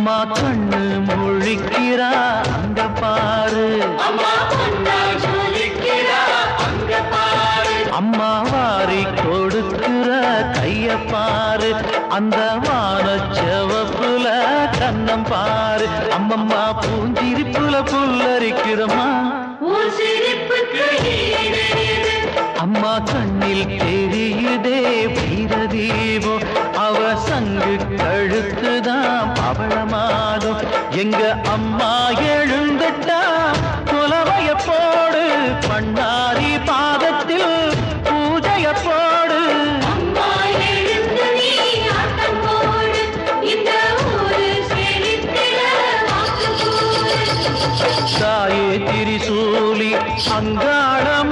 அம்மா கண்ணு முழிக்கிறா அங்க பாரு, அம்மா வாரி கொடுக்கிற கைய பாரு, அந்த வானச்செவப்புல கண்ணம் பாரு. அம்மம்மா பூஞ்சிரிப்புல புல்லரிக்கிறம்மா, அம்மா கண்ணில் தெரியுதே வீரதீபம், அவ சங்கு கழுத்துதான் பவளமாகும். எங்க அம்மா எழுந்துட்டா குலவைய போடு, பண்ணாரி பாதத்தில் பூஜைய போடு. தாயே திரிசூலி அங்காளம்